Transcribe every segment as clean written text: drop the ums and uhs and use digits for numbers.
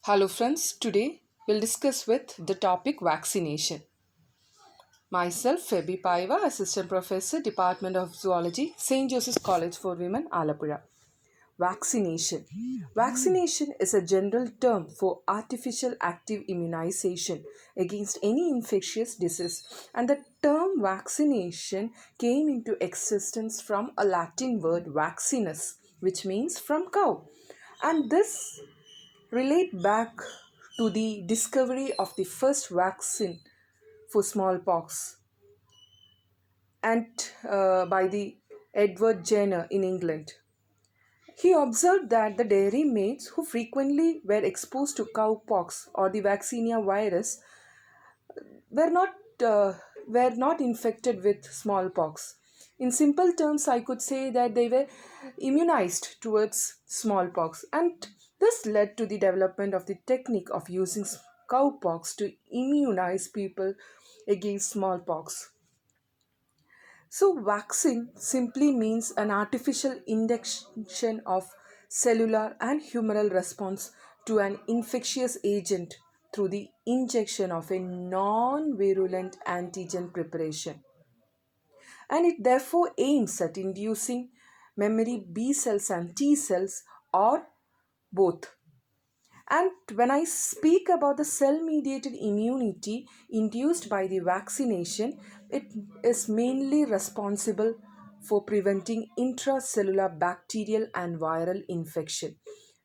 Hello friends, today we'll discuss with the topic vaccination. Myself, Febi Paiva, Assistant Professor, Department of Zoology, St. Joseph's College for Women, Alapura. Vaccination. Vaccination is a general term for artificial active immunization against any infectious disease, and the term vaccination came into existence from a Latin word vaccinus, which means from cow. And this relate back to the discovery of the first vaccine for smallpox and by the Edward Jenner in England. He observed that the dairy maids who frequently were exposed to cowpox or the vaccinia virus were not uh, were not infected with smallpox. In simple terms, I could say that they were immunized towards smallpox, and this led to the development of the technique of using cowpox to immunize people against smallpox. So, vaccine simply means an artificial induction of cellular and humoral response to an infectious agent through the injection of a non virulent antigen preparation. And it therefore aims at inducing memory B cells and T cells or both. And when I speak about the cell mediated immunity induced by the vaccination, it is mainly responsible for preventing intracellular bacterial and viral infection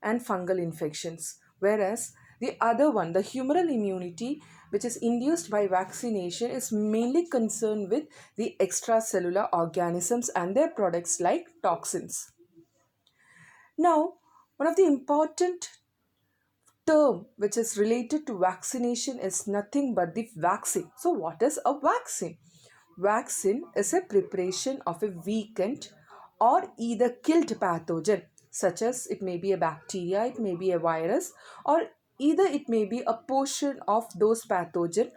and fungal infections. Whereas the other one, the humoral immunity, which is induced by vaccination, is mainly concerned with the extracellular organisms and their products like toxins. Now, one of the important term which is related to vaccination is nothing but the vaccine. So, what is a vaccine? Vaccine is a preparation of a weakened or either killed pathogen, such as it may be a bacteria, it may be a virus, or either it may be a portion of those pathogen,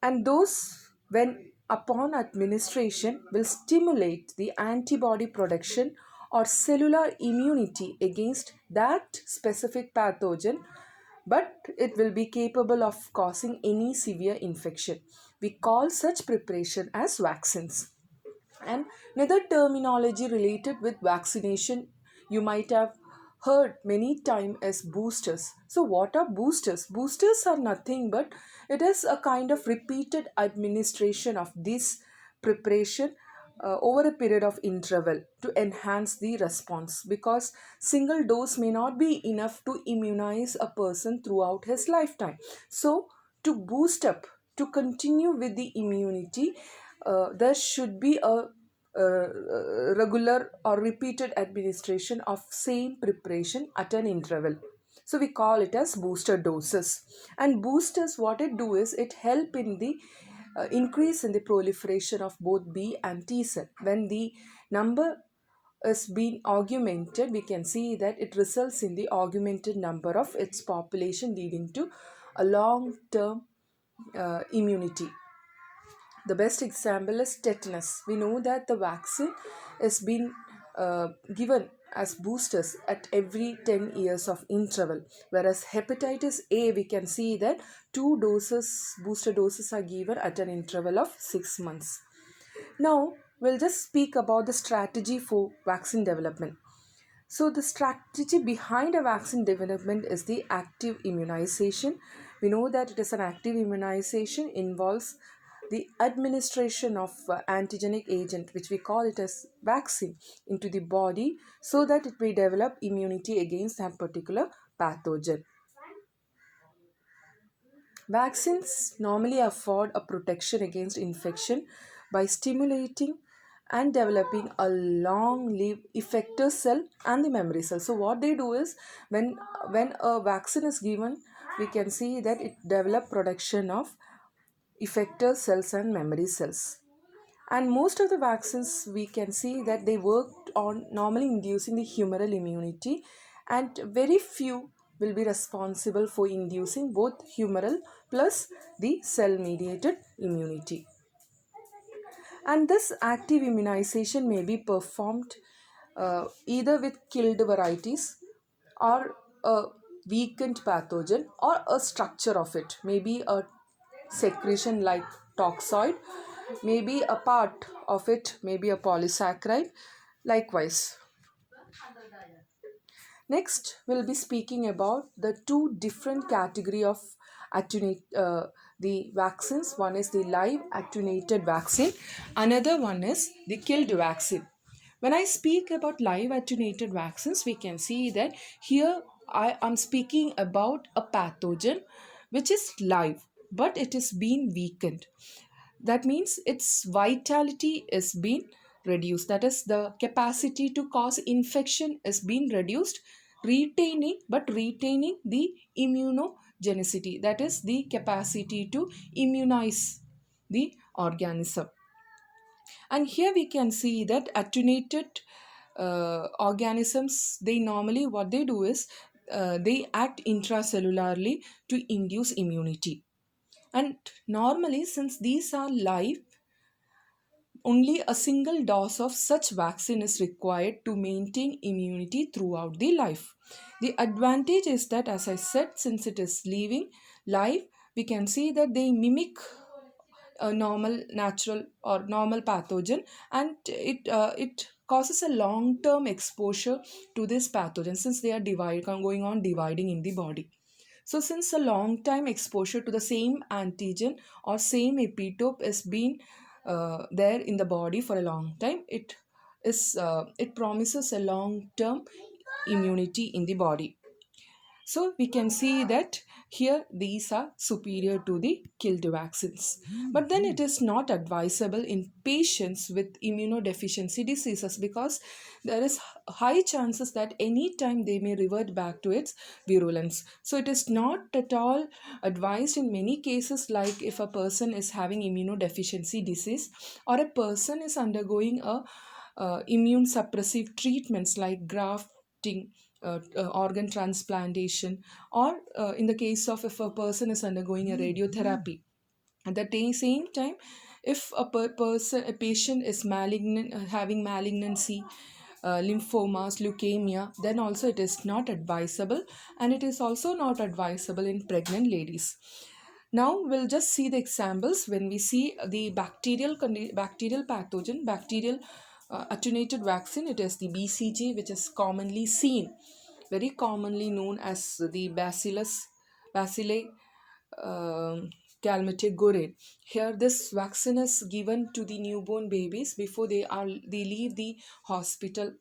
and those when upon administration will stimulate the antibody production or cellular immunity against that specific pathogen, but it will be capable of causing any severe infection. We call such preparation as vaccines. And another terminology related with vaccination you might have heard many times as boosters. So what are boosters? Boosters are nothing but it is a kind of repeated administration of this preparation over a period of interval to enhance the response, because single dose may not be enough to immunize a person throughout his lifetime. So to boost up, to continue with the immunity, there should be a regular or repeated administration of same preparation at an interval. So we call it as booster doses. And boosters, what it do is it help in the increase in the proliferation of both B and T cell. When the number is being augmented, we can see that it results in the augmented number of its population, leading to a long term immunity. The best example is tetanus. We know that the vaccine is being given as boosters at every 10 years of interval, whereas hepatitis A, we can see that two doses, booster doses are given at an interval of 6 months. Now we'll just speak about the strategy for vaccine development. So, the strategy behind a vaccine development is the active immunization. We know that it is an active immunization involves the administration of antigenic agent, which we call it as vaccine, into the body so that it may develop immunity against that particular pathogen. Vaccines normally afford a protection against infection by stimulating and developing a long-lived effector cell and the memory cell. So what they do is when a vaccine is given, we can see that it develop production of effector cells and memory cells. And most of the vaccines, we can see that they work on normally inducing the humoral immunity, and very few will be responsible for inducing both humoral plus the cell mediated immunity. And this active immunization may be performed either with killed varieties or weakened pathogen or a structure of it, maybe a secretion like toxoid, maybe a part of it, maybe a polysaccharide, likewise. Next, we'll be speaking about the two different category of the vaccines. One is the live attenuated vaccine. Another one is the killed vaccine. When I speak about live attenuated vaccines, we can see that here I am speaking about a pathogen which is live, but it is being weakened. That means its vitality is being reduced. That is, the capacity to cause infection is being reduced, retaining the immunogenicity, that is the capacity to immunize the organism. And here we can see that attenuated organisms, they normally what they do is they act intracellularly to induce immunity. And normally, since these are live, only a single dose of such vaccine is required to maintain immunity throughout the life. The advantage is that, as I said, since it is living live, we can see that they mimic a normal natural or normal pathogen, and it causes a long term exposure to this pathogen, since they are going on dividing in the body. So since a long time exposure to the same antigen or same epitope is being there in the body for a long time, it promises a long term immunity in the body. So we can see that here these are superior to the killed vaccines. But then it is not advisable in patients with immunodeficiency diseases, because there is high chances that any time they may revert back to its virulence. So it is not at all advised in many cases, like if a person is having immunodeficiency disease, or a person is undergoing a immune suppressive treatments like grafting, organ transplantation, or in the case of if a person is undergoing a radiotherapy. At the same time, if a patient is malignant, having malignancy, lymphomas, leukemia, then also it is not advisable, and it is also not advisable in pregnant ladies. Now we'll just see the examples. When we see the bacterial pathogen, bacterial attenuated vaccine, it is the BCG, which is commonly seen, very commonly known as the Bacilli calmette gore. Here, this vaccine is given to the newborn babies before they leave the hospital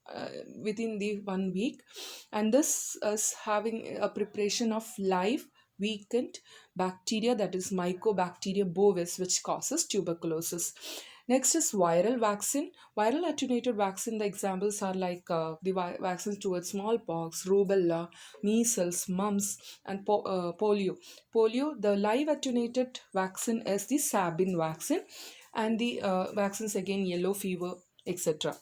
within the 1 week, and this is having a preparation of live weakened bacteria, that is Mycobacteria bovis, which causes tuberculosis. Next is viral vaccine. Viral attenuated vaccine, the examples are like the vaccines towards smallpox, rubella, measles, mumps, and polio. The live attenuated vaccine is the Sabin vaccine, and the vaccines again yellow fever, etc.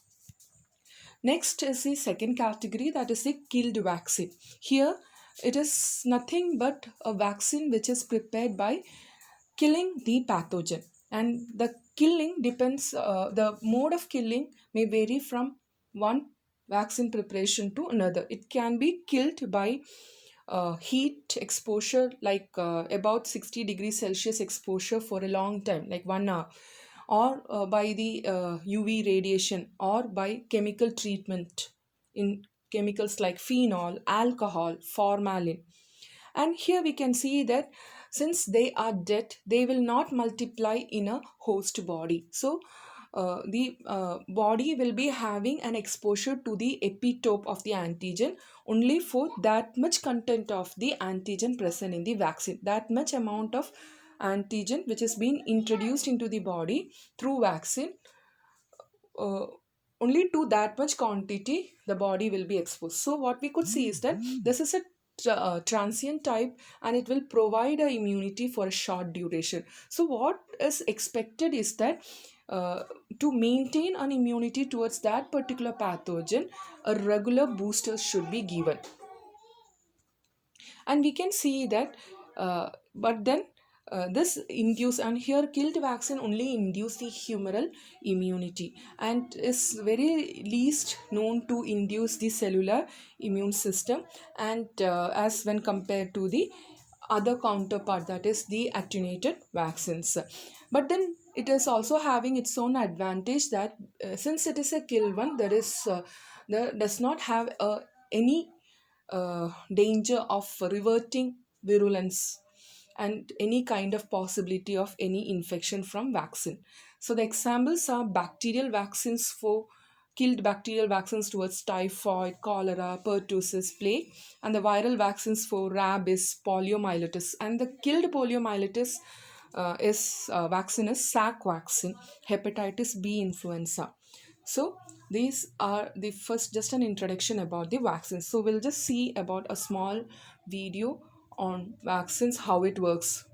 Next is the second category, that is the killed vaccine. Here it is nothing but a vaccine which is prepared by killing the pathogen, and the killing depends, the mode of killing may vary from one vaccine preparation to another. It can be killed by heat exposure, like about 60 degrees Celsius exposure for a long time, like 1 hour, or by the UV radiation, or by chemical treatment in chemicals like phenol, alcohol, formalin. And here we can see that since they are dead, they will not multiply in a host body. So the body will be having an exposure to the epitope of the antigen only for that much content of the antigen present in the vaccine, that much amount of antigen which is being introduced into the body through vaccine. uh, Only to that much quantity the body will be exposed. So what we could see is that this is a transient type, and it will provide a immunity for a short duration. So what is expected is that to maintain an immunity towards that particular pathogen, a regular booster should be given. And we can see that but then This induce, and here killed vaccine only induce the humoral immunity and is very least known to induce the cellular immune system, and as when compared to the other counterpart, that is the attenuated vaccines. But then it is also having its own advantage that since it is a kill one, there does not have any danger of reverting virulence and any kind of possibility of any infection from vaccine. So the examples are bacterial vaccines for killed bacterial vaccines towards typhoid, cholera, pertussis, plague, and the viral vaccines for rabies, poliomyelitis, and the killed poliomyelitis is vaccine is SAC vaccine, hepatitis B influenza. So these are the first, just an introduction about the vaccines. So we'll just see about a small video on vaccines, how it works.